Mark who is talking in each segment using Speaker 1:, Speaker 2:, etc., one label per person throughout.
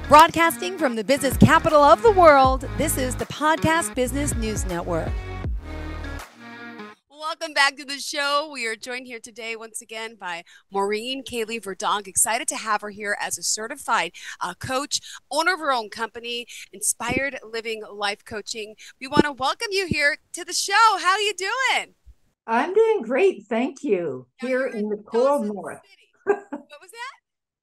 Speaker 1: Broadcasting from the business capital of the world, this is the Podcast Business News Network. Welcome back to the show. We are joined here today once again by Maureen Caley-Verdonk. Excited to have her here as a certified coach, owner of her own company, Inspired Living Life Coaching. We want to welcome you here to the show. How are you doing?
Speaker 2: I'm doing great, thank you. Here in the cold north.
Speaker 1: What was that?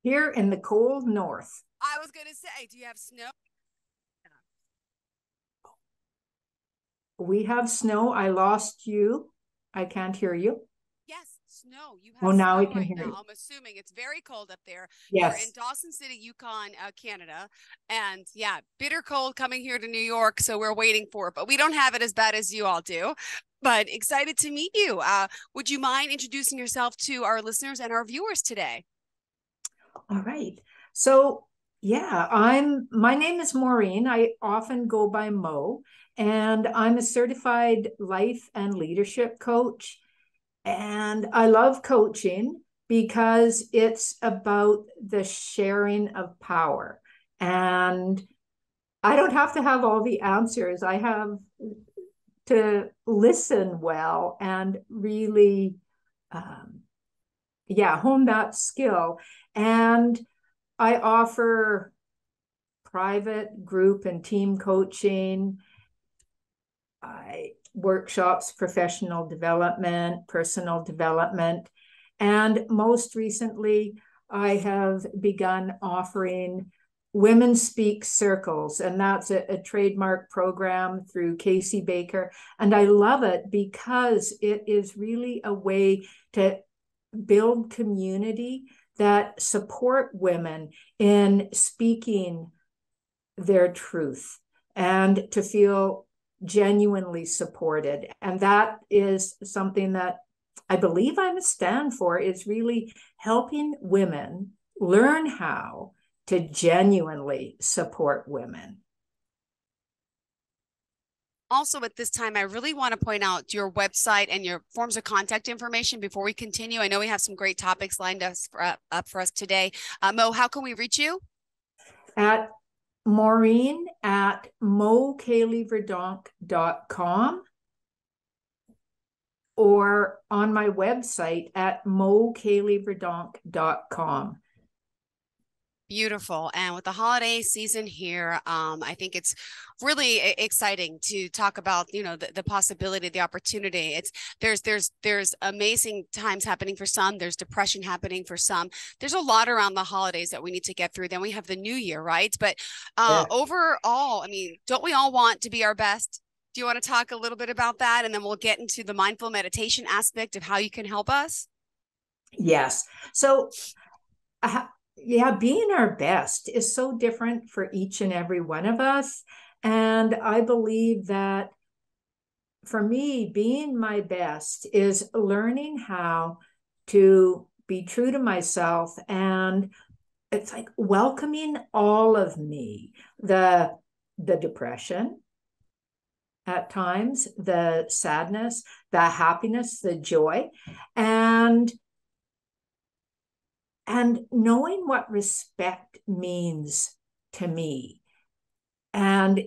Speaker 2: Here in the cold north.
Speaker 1: I was going to say, do you have snow?
Speaker 2: We have snow. I lost you. I can't hear you.
Speaker 1: Yes, snow. You have
Speaker 2: now
Speaker 1: snow
Speaker 2: I can
Speaker 1: right
Speaker 2: hear
Speaker 1: now.
Speaker 2: you.
Speaker 1: I'm assuming it's very cold up there.
Speaker 2: Yes.
Speaker 1: You're in Dawson City, Yukon, Canada. And yeah, bitter cold coming here to New York. So we're waiting for it, but we don't have it as bad as you all do. But excited to meet you. Would you mind introducing yourself to our listeners and our viewers today?
Speaker 2: All right. So yeah, my name is Maureen. I often go by Mo, and I'm a certified life and leadership coach. And I love coaching because it's about the sharing of power. And I don't have to have all the answers. I have to listen well and really, hone that skill. And I offer private, group, and team coaching, workshops, professional development, personal development. And most recently, I have begun offering Women Speak Circles, and that's a trademark program through Casey Baker. And I love it because it is really a way to build community that support women in speaking their truth and to feel genuinely supported. And that is something that I believe I'm a stand for, is really helping women learn how to genuinely support women.
Speaker 1: Also, at this time, I really want to point out your website and your forms of contact information before we continue. I know we have some great topics lined up for us today. Mo, how can we reach you?
Speaker 2: At Maureen at mocaleyverdonk.com or on my website at mocaleyverdonk.com.
Speaker 1: Beautiful. And with the holiday season here, I think it's really exciting to talk about, the possibility, the opportunity. There's amazing times happening for some. There's depression happening for some. There's a lot around the holidays that we need to get through. Then we have the new year, right? But overall, I mean, don't we all want to be our best? Do you want to talk a little bit about that? And then we'll get into the mindful meditation aspect of how you can help us.
Speaker 2: Yes. So, being our best is so different for each and every one of us. And I believe that for me, being my best is learning how to be true to myself. And it's like welcoming all of me, the depression at times, the sadness, the happiness, the joy, and knowing what respect means to me. And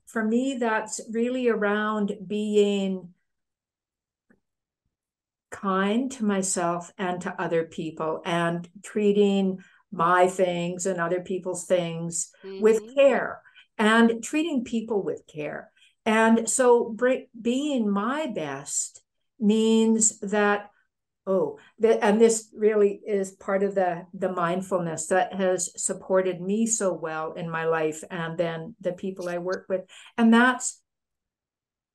Speaker 2: for me, that's really around being kind to myself and to other people and treating my things and other people's things with care and treating people with care. And so being my best means that, and this really is part of the mindfulness that has supported me so well in my life and then the people I work with. And that's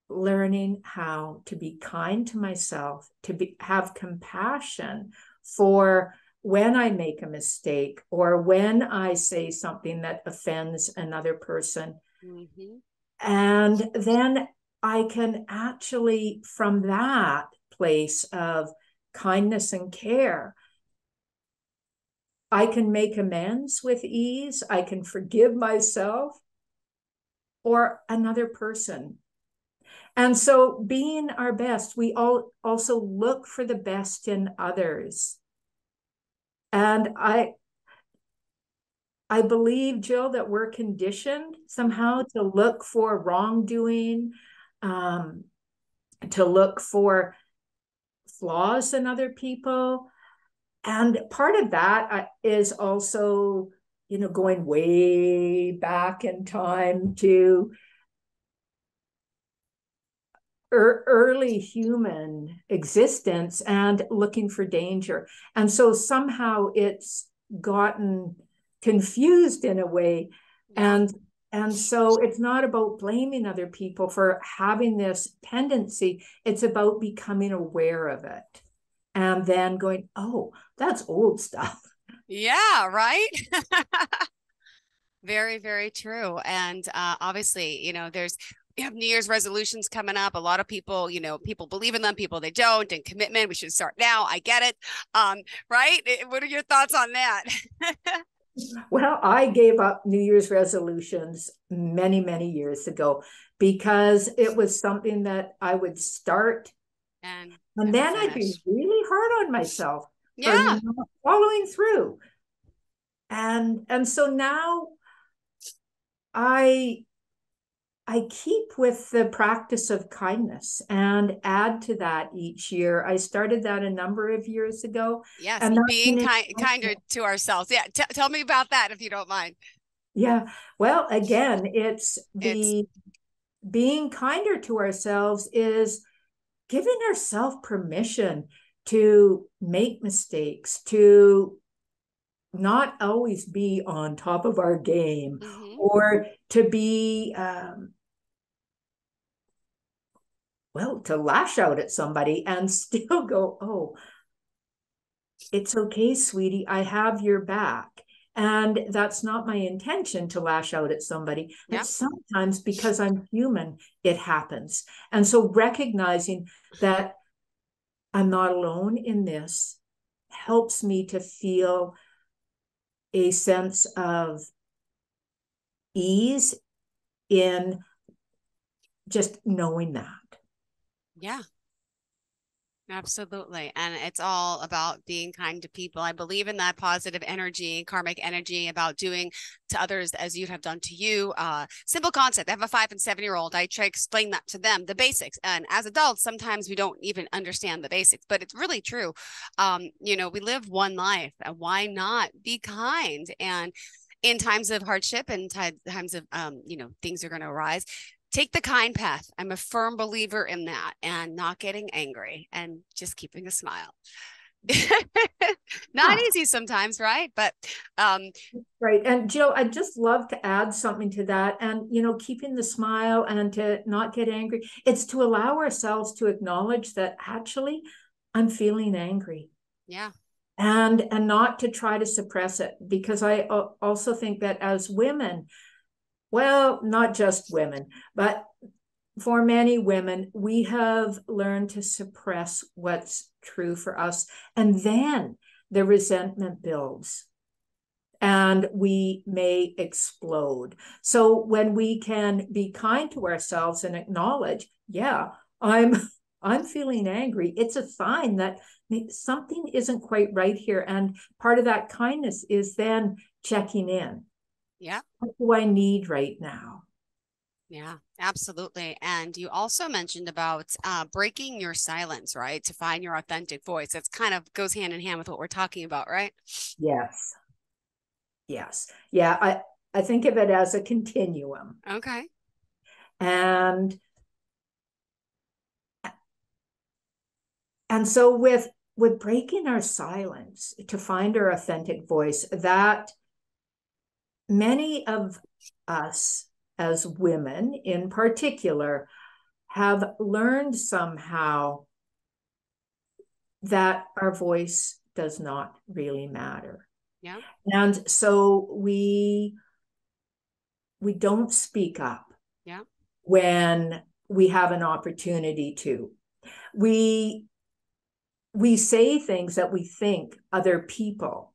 Speaker 2: learning how to be kind to myself, have compassion for when I make a mistake or when I say something that offends another person. And then I can actually, from that place of kindness and care, I can make amends with ease. I can forgive myself or another person. And so being our best, we all also look for the best in others. And I believe, Jill, that we're conditioned somehow to look for wrongdoing, um, to look for flaws in other people. And part of that is also, going way back in time to early human existence and looking for danger. And so somehow it's gotten confused in a way.
Speaker 1: Yeah.
Speaker 2: And so it's not about blaming other people for having this tendency. It's about becoming aware of it and then going, oh, that's old stuff.
Speaker 1: Yeah, right. Very, very true. And obviously, we have New Year's resolutions coming up. A lot of people, people believe in them, people they don't, and commitment. We should start now. I get it. Right? What are your thoughts on that?
Speaker 2: Well, I gave up New Year's resolutions many, many years ago because it was something that I would start
Speaker 1: And
Speaker 2: and
Speaker 1: never
Speaker 2: then I'd be
Speaker 1: finish.
Speaker 2: really hard on myself for
Speaker 1: Yeah.
Speaker 2: not following through. And so now I I keep with the practice of kindness and add to that each year. I started that a number of years ago,
Speaker 1: Yes.
Speaker 2: and
Speaker 1: Being
Speaker 2: that's
Speaker 1: kinder to ourselves. Yeah. Tell me about that if you don't mind.
Speaker 2: yeah. Well, again, it's
Speaker 1: It's
Speaker 2: the being kinder to ourselves is giving ourselves permission to make mistakes, to not always be on top of our game,
Speaker 1: mm-hmm.
Speaker 2: or to be well, to lash out at somebody and still go, oh, it's okay, sweetie, I have your back. And that's not my intention to lash out at somebody,
Speaker 1: Yeah.
Speaker 2: but sometimes because I'm human, it happens. And so recognizing that I'm not alone in this helps me to feel a sense of ease in just knowing that.
Speaker 1: Yeah. Absolutely. And it's all about being kind to people. I believe in that positive energy, karmic energy about doing to others as you have done to you. Simple concept. I have a 5 and 7-year-old. I try to explain that to them, the basics. And as adults, sometimes we don't even understand the basics, but it's really true. We live one life. Why not be kind? And in times of hardship and times of, things are going to arise, take the kind path. I'm a firm believer in that, and not getting angry and just keeping a smile. Not
Speaker 2: Huh.
Speaker 1: easy sometimes, right? But um,
Speaker 2: Right. And Jill, I'd just love to add something to that. And, keeping the smile and to not get angry, it's to allow ourselves to acknowledge that actually I'm feeling angry
Speaker 1: yeah,
Speaker 2: and not to try to suppress it. Because I also think that as women, well, not just women, but for many women, we have learned to suppress what's true for us. And then the resentment builds and we may explode. So when we can be kind to ourselves and acknowledge, yeah, I'm I'm feeling angry, it's a sign that something isn't quite right here. And part of that kindness is then checking in.
Speaker 1: yeah,
Speaker 2: What do I need right now?
Speaker 1: yeah, absolutely. And you also mentioned about breaking your silence, right? To find your authentic voice. That's kind of goes hand in hand with what we're talking about, right?
Speaker 2: Yes. Yes. Yeah, I think of it as a continuum.
Speaker 1: Okay.
Speaker 2: And and so with breaking our silence to find our authentic voice, that many of us as women in particular have learned somehow that our voice does not really matter.
Speaker 1: Yeah.
Speaker 2: And so we don't speak up
Speaker 1: Yeah.
Speaker 2: when we have an opportunity to. We we say things that we think other people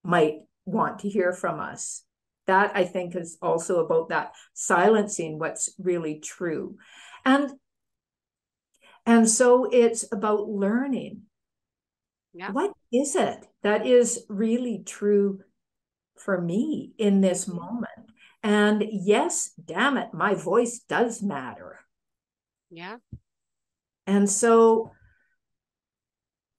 Speaker 2: might want to hear from us. That I think is also about that silencing what's really true. And so it's about learning
Speaker 1: Yeah.
Speaker 2: what is it that is really true for me in this moment. And yes, damn it, my voice does matter.
Speaker 1: Yeah.
Speaker 2: And so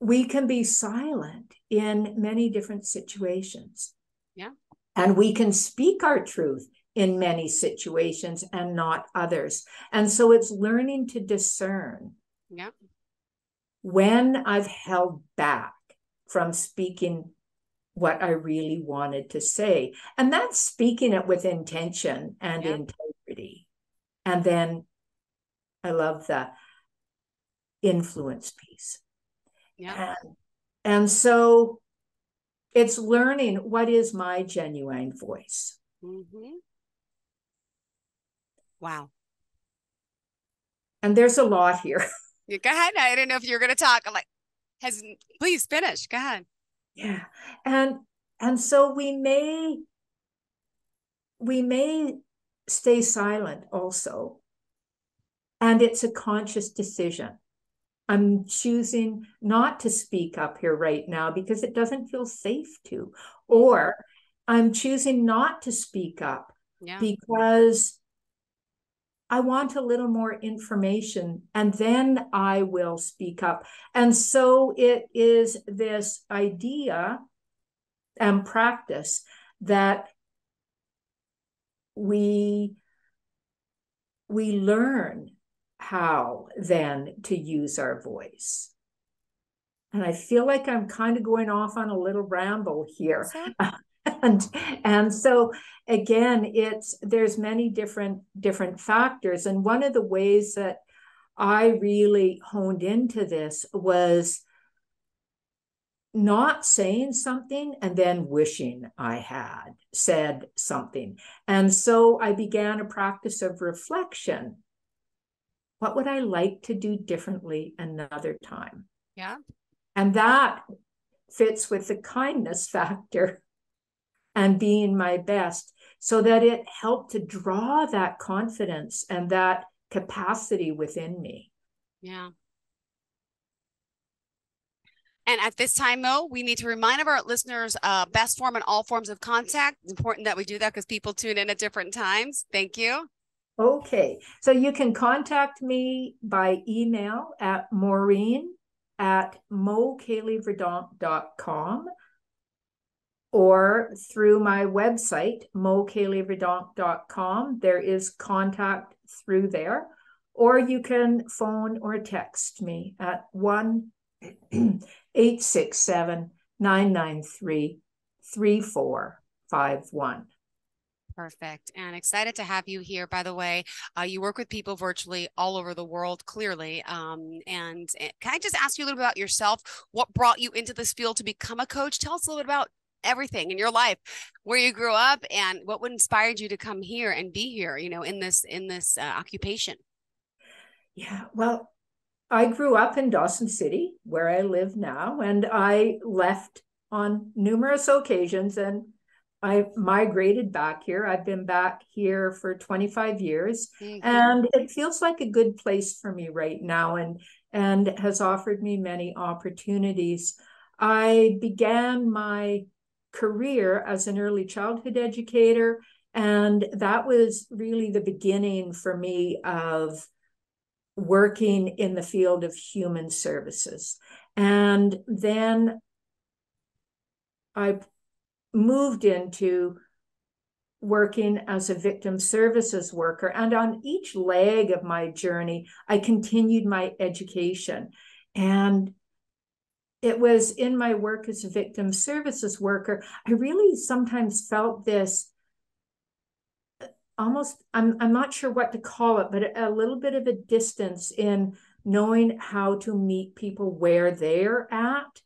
Speaker 2: we can be silent in many different situations.
Speaker 1: Yeah.
Speaker 2: And we can speak our truth in many situations and not others. And so it's learning to discern when I've held back from speaking what I really wanted to say. And that's speaking it with intention and integrity. And then I love the influence piece.
Speaker 1: Yeah.
Speaker 2: And so it's learning what is my genuine voice.
Speaker 1: Wow.
Speaker 2: And there's a lot here.
Speaker 1: Go ahead. I didn't know if you were going to talk. I'm like, please finish. Go ahead.
Speaker 2: Yeah. And so we may stay silent also. And it's a conscious decision. I'm choosing not to speak up here right now because it doesn't feel safe to. Or I'm choosing not to speak up because I want a little more information, and then I will speak up. And so it is this idea and practice that we learn how then to use our voice. And I feel like I'm kind of going off on a little ramble here. And so again, there's many different factors. And one of the ways that I really honed into this was not saying something and then wishing I had said something. And so I began a practice of reflection. What would I like to do differently another time?
Speaker 1: Yeah.
Speaker 2: And that fits with the kindness factor and being my best, so that it helped to draw that confidence and that capacity within me.
Speaker 1: Yeah. And at this time, Mo, we need to remind our listeners best form and all forms of contact. It's important that we do that because people tune in at different times. Thank you.
Speaker 2: Okay. So you can contact me by email at maureen@mocaley-verdonk.com or through my website, mocaley-verdonk.com. There is contact through there. Or you can phone or text me at 1-867-993-3451.
Speaker 1: Perfect. And excited to have you here. By the way, you work with people virtually all over the world, clearly. And can I just ask you a little bit about yourself? What brought you into this field to become a coach? Tell us a little bit about everything in your life, where you grew up, and what would inspired you to come here and be here, in this occupation.
Speaker 2: Yeah, well, I grew up in Dawson City, where I live now, and I left on numerous occasions, and I migrated back here. I've been back here for 25 years, and it feels like a good place for me right now, and has offered me many opportunities. I began my career as an early childhood educator, and that was really the beginning for me of working in the field of human services. And then I moved into working as a victim services worker. And on each leg of my journey, I continued my education. And it was in my work as a victim services worker, I really sometimes felt this almost, I'm not sure what to call it, but a little bit of a distance in knowing how to meet people where they're at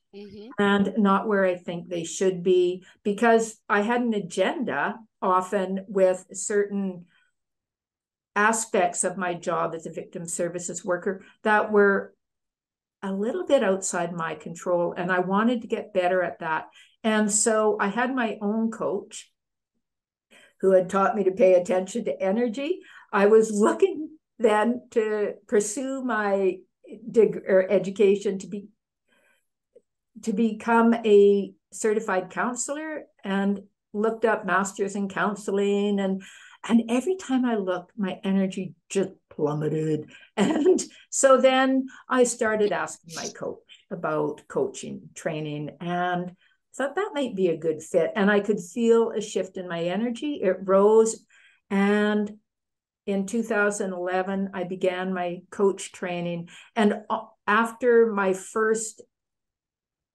Speaker 2: and not where I think they should be, because I had an agenda often with certain aspects of my job as a victim services worker that were a little bit outside my control, and I wanted to get better at that. And so I had my own coach who had taught me to pay attention to energy. I was looking then to pursue my education to become a certified counselor. And looked up masters in counseling, and every time I looked, my energy just plummeted. And so then I started asking my coach about coaching, training, and thought that might be a good fit. And I could feel a shift in my energy. It rose. And in 2011, I began my coach training. And after my first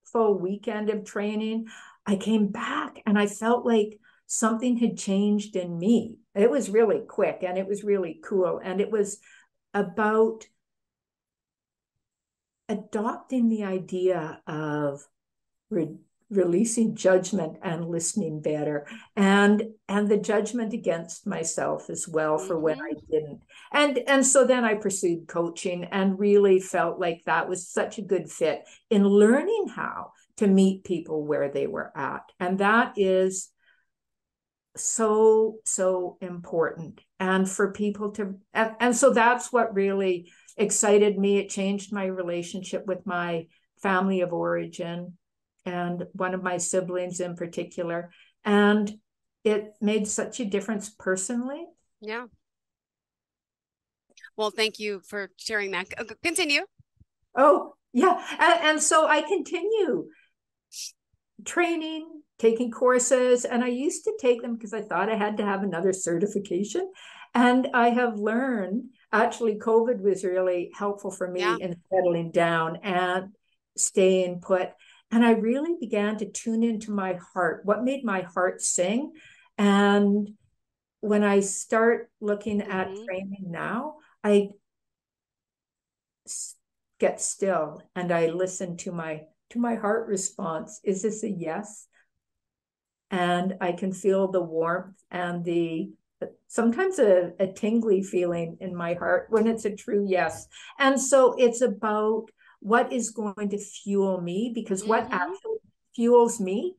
Speaker 2: full weekend of training, I came back and I felt like something had changed in me. It was really quick and it was really cool. And it was about adopting the idea of releasing judgment and listening better, and the judgment against myself as well for when I didn't. And so then I pursued coaching and really felt like that was such a good fit in learning how to meet people where they were at. And that is so important. And for people to, and so that's what really excited me. It changed my relationship with my family of origin and one of my siblings in particular. And it made such a difference personally.
Speaker 1: Yeah. Well, thank you for sharing that. Continue.
Speaker 2: Oh, yeah. And so I continue training, taking courses, and I used to take them because I thought I had to have another certification. And I have learned, actually, COVID was really helpful for me in settling down and staying put. And I really began to tune into my heart, what made my heart sing. And when I start looking at training now, I get still and I listen to my heart response. Is this a yes? And I can feel the warmth and sometimes a tingly feeling in my heart when it's a true yes. And so it's about what is going to fuel me, because what actually fuels me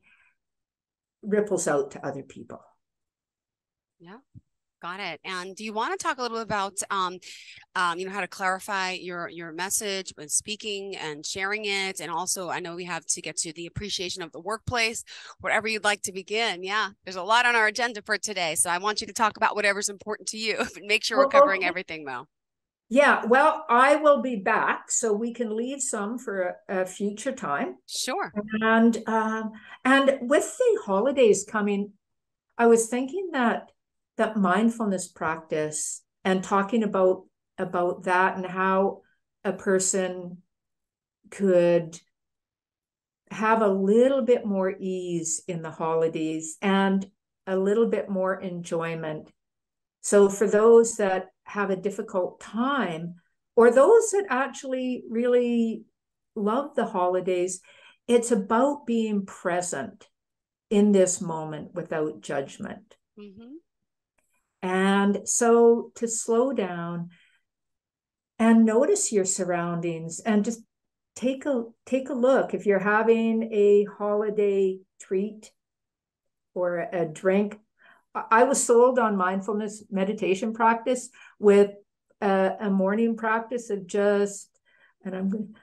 Speaker 2: ripples out to other people.
Speaker 1: Yeah, got it. And do you want to talk a little bit about, how to clarify your message when speaking and sharing it? And also, I know we have to get to the appreciation of the workplace, whatever you'd like to begin. Yeah, there's a lot on our agenda for today. So I want you to talk about whatever's important to you, but make sure we're covering everything, Mo.
Speaker 2: Yeah, well, I will be back, so we can leave some for a future time.
Speaker 1: Sure.
Speaker 2: And with the holidays coming, I was thinking that mindfulness practice and talking about that and how a person could have a little bit more ease in the holidays and a little bit more enjoyment. So for those that have a difficult time, or those that actually really love the holidays, it's about being present in this moment without judgment. And so to slow down and notice your surroundings and just take a look. If you're having a holiday treat or a drink, I was sold on mindfulness meditation practice with a morning practice of and I'm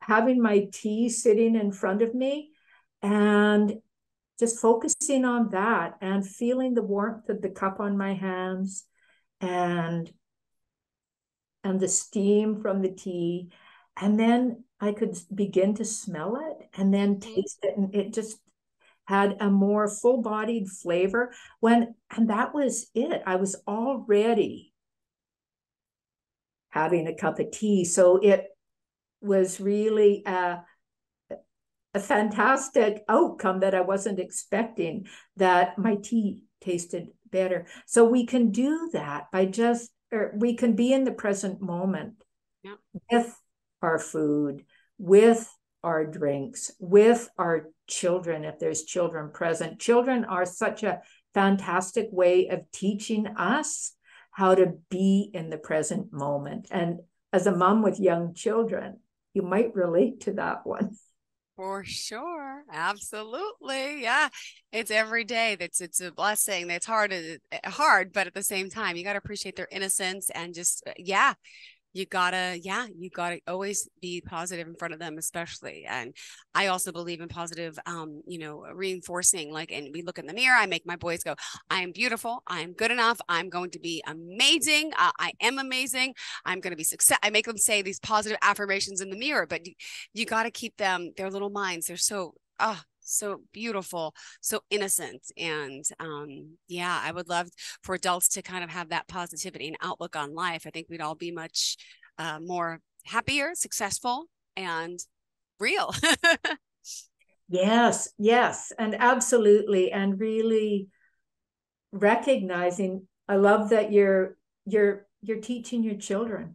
Speaker 2: having my tea sitting in front of me and just focusing on that and feeling the warmth of the cup on my hands and the steam from the tea. And then I could begin to smell it and then taste it. And it just had a more full-bodied flavor and that was it. I was already having a cup of tea. So it was really a fantastic outcome that I wasn't expecting, that my tea tasted better. So we can do that by we can be in the present moment with our food, with our drinks, with our children, if there's children present. Children are such a fantastic way of teaching us how to be in the present moment. And as a mom with young children, you might relate to that one.
Speaker 1: For sure. Absolutely. Yeah. It's every day. It's a blessing. It's hard, but at the same time, you got to appreciate their innocence and just, You gotta, yeah, you gotta always be positive in front of them, especially. And I also believe in positive, reinforcing. Like, and we look in the mirror. I make my boys go, "I am beautiful. I am good enough. I'm going to be amazing. I am amazing. I'm going to be success." I make them say these positive affirmations in the mirror. But you got to keep them, their little minds. They're so beautiful, so innocent. And yeah, I would love for adults to kind of have that positivity and outlook on life. I think we'd all be much more happier, successful, and real.
Speaker 2: Yes, yes, and absolutely. And really recognizing, I love that you're teaching your children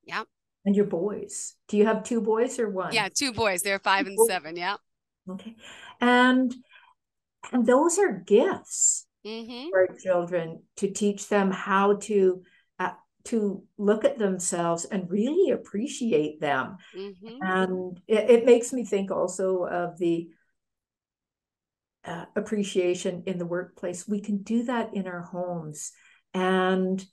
Speaker 1: Yeah.
Speaker 2: and your boys. Do you have two boys or
Speaker 1: Yeah,
Speaker 2: one?
Speaker 1: two boys. They're 5 and 7. Yeah.
Speaker 2: Okay. And and those are gifts
Speaker 1: Mm-hmm.
Speaker 2: for children, to teach them how to look at themselves and really appreciate them.
Speaker 1: Mm-hmm.
Speaker 2: And it makes me think also of the appreciation in the workplace. We can do that in our homes. And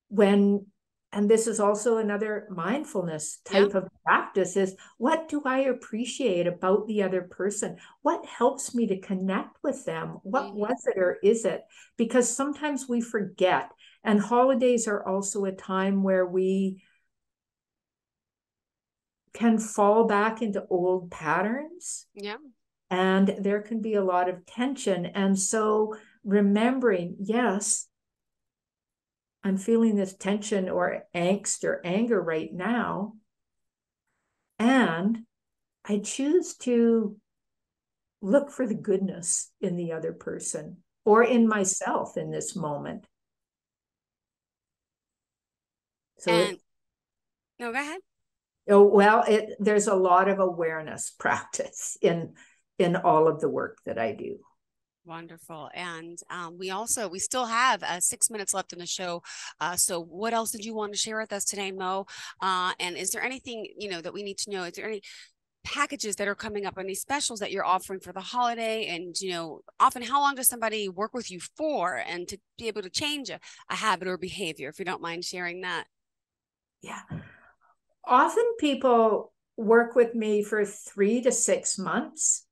Speaker 2: when, and this is also another mindfulness
Speaker 1: Yeah.
Speaker 2: type of practice, is what do I appreciate about the other person? What helps me to connect with them? What
Speaker 1: Mm-hmm.
Speaker 2: was it or is it? Because sometimes we forget. And holidays are also a time where we can fall back into old patterns,
Speaker 1: Yeah.
Speaker 2: and there can be a lot of tension. And so remembering, yes, I'm feeling this tension or angst or anger right now, and I choose to look for the goodness in the other person or in myself in this moment. So
Speaker 1: And no, go ahead.
Speaker 2: oh, well, there's a lot of awareness practice in all of the work that I do.
Speaker 1: Wonderful. And we still have 6 minutes left in the show. So what else did you want to share with us today, Mo? And is there anything, that we need to know? Is there any packages that are coming up, any specials that you're offering for the holiday? And, often how long does somebody work with you for, and to be able to change a habit or behavior, if you don't mind sharing that?
Speaker 2: Yeah. Often people work with me for 3 to 6 months,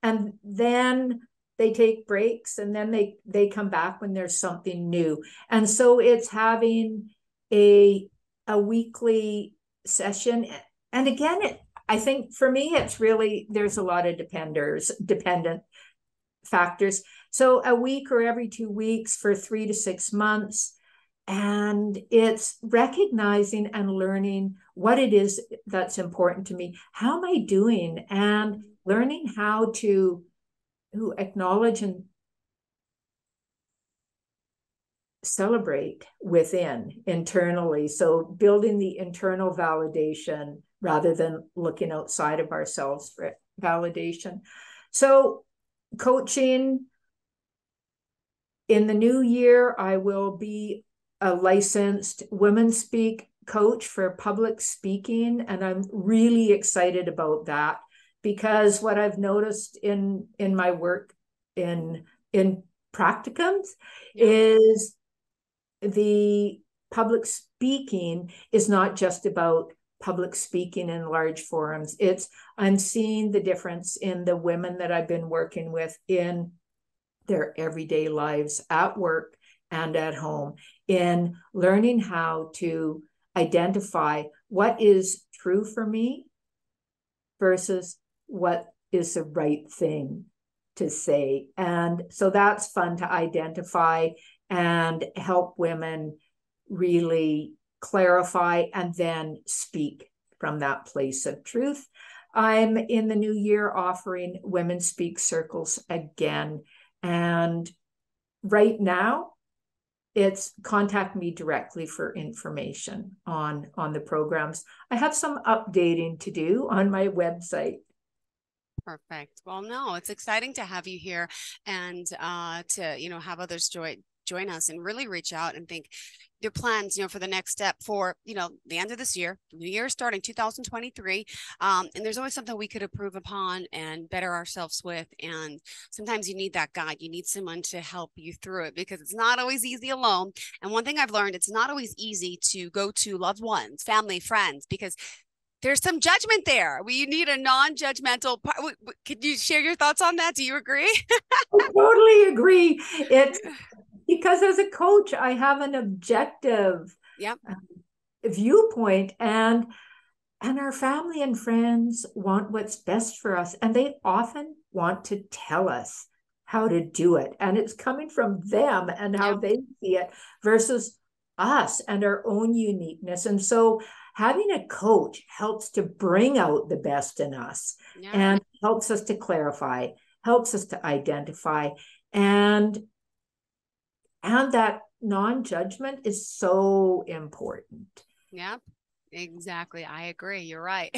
Speaker 2: and then they take breaks, and then they come back when there's something new. And so it's having a weekly session. And again, I think for me, it's really, there's a lot of dependent factors. So a week or every 2 weeks for 3 to 6 months. And it's recognizing and learning what it is that's important to me. How am I doing? And learning how to acknowledge and celebrate within internally. So building the internal validation rather than looking outside of ourselves for validation. So coaching, in the new year, I will be a licensed women speak coach for public speaking. And I'm really excited about that, because what I've noticed in my work in practicums
Speaker 1: Yeah.
Speaker 2: is the public speaking is not just about public speaking in large forums. I'm seeing the difference in the women that I've been working with in their everyday lives at work and at home, in learning how to identify what is true for me versus what is the right thing to say. And so that's fun to identify and help women really clarify and then speak from that place of truth. I'm in the new year offering women speak circles again. And right now, it's contact me directly for information on the programs. I have some updating to do on my website.
Speaker 1: Perfect. Well, no, it's exciting to have you here, and to have others join us and really reach out and think your plans, for the next step for, the end of this year, new year starting 2023. And there's always something we could improve upon and better ourselves with. And sometimes you need that guide. You need someone to help you through it, because it's not always easy alone. And one thing I've learned, it's not always easy to go to loved ones, family, friends, because there's some judgment there. We need a non-judgmental. Could you share your thoughts on that? Do you agree?
Speaker 2: I totally agree. It's because as a coach, I have an objective viewpoint, and our family and friends want what's best for us, and they often want to tell us how to do it. And it's coming from them and how they see it versus us and our own uniqueness. And so having a coach helps to bring out the best in us and helps us to clarify, helps us to identify, and that non-judgment is so important.
Speaker 1: Yep, exactly. I agree. You're right.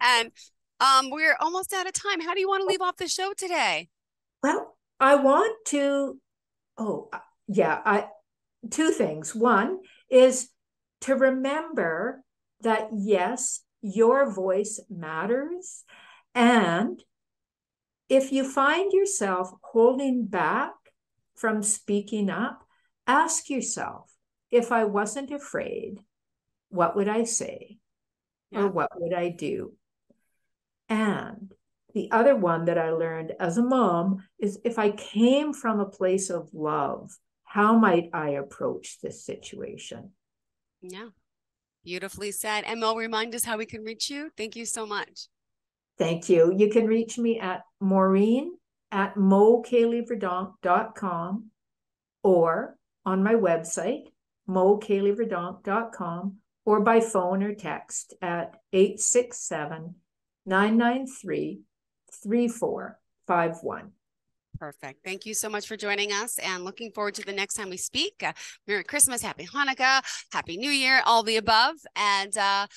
Speaker 1: And we're almost out of time. How do you want to leave off the show today?
Speaker 2: Well, I want to, two things. One is to remember that, yes, your voice matters. And if you find yourself holding back from speaking up, ask yourself, if I wasn't afraid, what would I say? Or what would I do? And the other one that I learned as a mom is, if I came from a place of love, how might I approach this situation?
Speaker 1: Yeah, beautifully said. And Mel, remind us how we can reach you. Thank you so much.
Speaker 2: Thank you. You can reach me at Maureen@MoCaley-Verdonk.com or on my website, MoCaley-Verdonk.com, or by phone or text at 867-993-3451.
Speaker 1: Perfect. Thank you so much for joining us, and looking forward to the next time we speak. Merry Christmas, Happy Hanukkah, Happy New Year, all the above. And do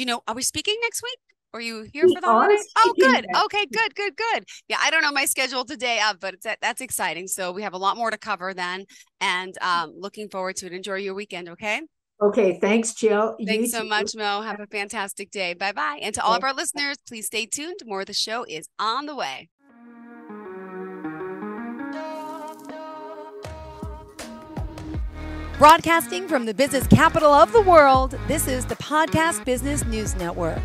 Speaker 1: you know, are we speaking next week? Are you here for the holidays? Oh, good. Okay, good. Yeah, I don't know my schedule today, but that's exciting. So we have a lot more to cover then, and looking forward to it. Enjoy your weekend, okay?
Speaker 2: Okay, thanks, Jill.
Speaker 1: Thanks so much, Mo. Have a fantastic day. Bye-bye. And to all of our listeners, please stay tuned. More of the show is on the way.
Speaker 3: Broadcasting from the business capital of the world, this is the Podcast Business News Network.